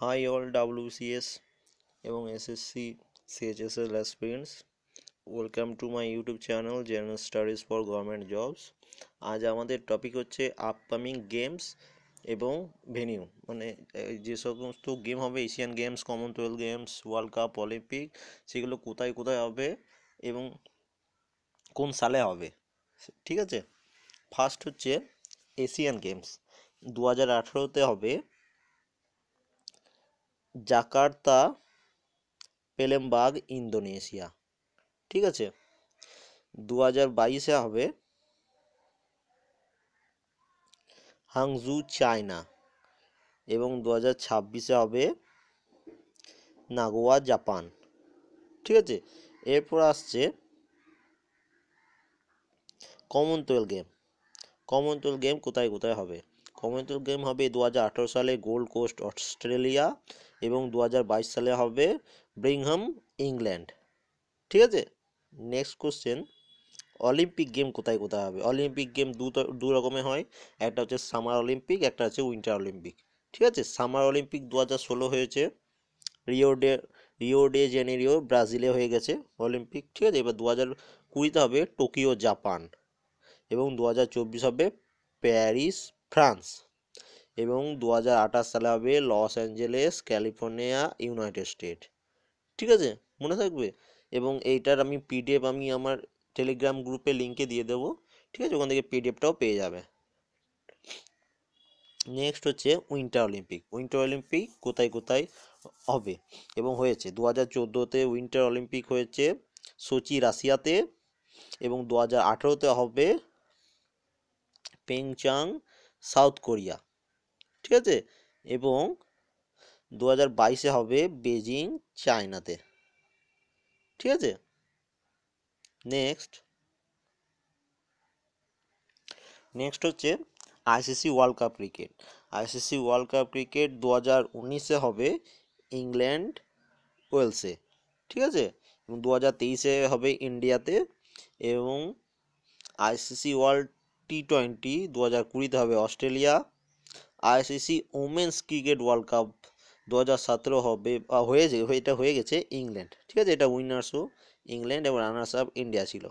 Hi all WCS এবং SSC CHSL aspirants. Welcome to my YouTube channel General Studies for Government Jobs. আজ আমাদের topic হচ্ছে upcoming games এবং venue, মানে যে সমস্ত গেম হবে, Asian games, Commonwealth games, world cup, Olympic, সেগুলো কোথায় কোথায় হবে এবং কোন সালে হবে। ঠিক আছে, ফার্স্ট হচ্ছে এশিয়ান গেমস 2018-তে হবে জাকার্তা, পেলেমবাগ, ইন্দোনেশিয়া। ঠিক আছে, 2022-এ হবে হাংজু, চায়না, এবং 2026-এ হবে নাগোয়া, জাপান। ঠিক আছে, এরপর আসছে কমনওয়েলথ গেম। কমনওয়েলথ গেম কোথায় কোথায় হবে? কমনওয়েলথ গেম হবে 2018 সালে গোল্ড কোস্ট, অস্ট্রেলিয়া, এবং 2022 সালে হবে ব্রিংহাম, ইংল্যান্ড। ঠিক আছে, নেক্সট কোশ্চেন, অলিম্পিক গেম কোথায় কোথায় হবে? অলিম্পিক গেম দু রকমের হয়, একটা হচ্ছে সামার অলিম্পিক, একটা হচ্ছে উইন্টার অলিম্পিক। ঠিক আছে, সামার অলিম্পিক 2016 হয়েছে Rio day Rio day Janeiro, ব্রাজিলে হয়ে গেছে অলিম্পিক। ঠিক আছে, এবার 2020-তে হবে টোকিও, জাপান, এবং 2024 হবে প্যারিস, ফ্রান্স, এবং 2028 সালে হবে Los Angeles, California, United state. ঠিক আছে, মনে থাকবে। এবং এইটার আমি পিডিএফ আমি আমার টেলিগ্রাম গ্রুপে লিঙ্কে দিয়ে দেবো। ঠিক আছে, ওখান থেকে পিডিএফটাও পেয়ে যাবে। নেক্সট হচ্ছে উইন্টার অলিম্পিক। উইন্টার অলিম্পিক কোথায় কোথায় হবে এবং হয়েছে? 2014-তে উইন্টার অলিম্পিক হয়েছে সোচি, রাশিয়াতে, এবং 2018-তে হবে পেংচাং, সাউথ কোরিয়া। ঠিক আছে, এবং 2022-এ হবে বেজিং, চায়নাতে। ঠিক আছে, নেক্সট নেক্সট হচ্ছে ICC world cup cricket. ICC world cup cricket 2019-এ হবে ইংল্যান্ড, ওয়েলসে। ঠিক আছে, এবং 2023-এ হবে ইন্ডিয়াতে, এবং আইসিসি ওয়ার্ল্ড T20 2020-তে হবে Australia. ICC women's cricket world cup 2017 হবে, এটা হয়ে গেছে ইংল্যান্ড। ঠিক আছে, এটা উইনার্সও ইংল্যান্ড এবং রানার্স আপ ইন্ডিয়া ছিল।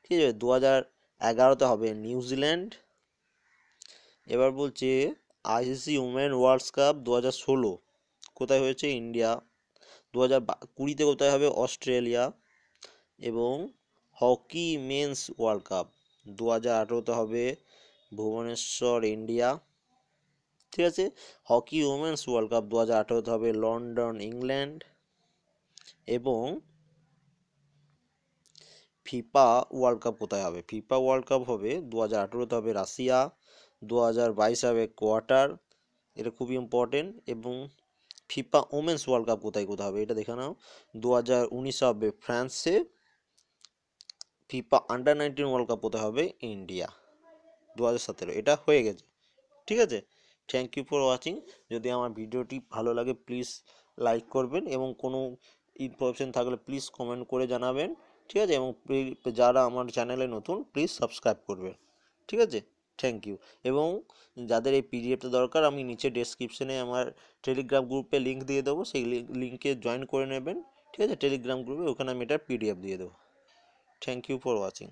ঠিক আছে, 2011-তে হবে নিউজিল্যান্ড। এবার বলছে আইসিসি উমেন ওয়ার্ল্ড কাপ 2016 কোথায় হয়েছে? ইন্ডিয়া। 2020-তে কোথায় হবে? অস্ট্রেলিয়া। এবং হকি মেন্স ওয়ার্ল্ড কাপ 2018-তে হবে ভুবনেশ্বর, ইন্ডিয়া। ঠিক আছে, হকি উমেন্স ওয়ার্ল্ড কাপ 2018-তে হবে লন্ডন, ইংল্যান্ড। এবং ফিফা ওয়ার্ল্ড কাপ কোথায় হবে? ফিফা ওয়ার্ল্ড কাপ হবে 2018-তে হবে রাশিয়া, 2022 হবে কোয়াটার, এটা খুবই ইম্পর্টেন্ট। এবং ফিফা ওমেন্স ওয়ার্ল্ড কাপ কোথায় কোথায় হবে এটা দেখে নাও। 2019 হবে ফ্রান্সে। ফিফা আন্ডার 19 ওয়ার্ল্ড কাপ কোথায় হবে? ইন্ডিয়া, 2017। এটা হয়ে গেছে। ঠিক আছে, থ্যাংক ইউ ফর ওয়াচিং। যদি আমার ভিডিওটি ভালো লাগে প্লিজ লাইক করবেন, এবং কোনো ইনফরমেশন থাকলে প্লিজ কমেন্ট করে জানাবেন। ঠিক আছে, এবং যারা আমার চ্যানেলে নতুন প্লিজ সাবস্ক্রাইব করবেন। ঠিক আছে, থ্যাংক ইউ। এবং যাদের এই পিডিএফটা দরকার, আমি নিচে ডেসক্রিপশনে আমার টেলিগ্রাম গ্রুপে লিঙ্ক দিয়ে দেবো, সেই লিঙ্কে জয়েন করে নেবেন। ঠিক আছে, টেলিগ্রাম গ্রুপে, ওখানে আমি এটার পিডিএফ দিয়ে দেবো। Thank you for watching.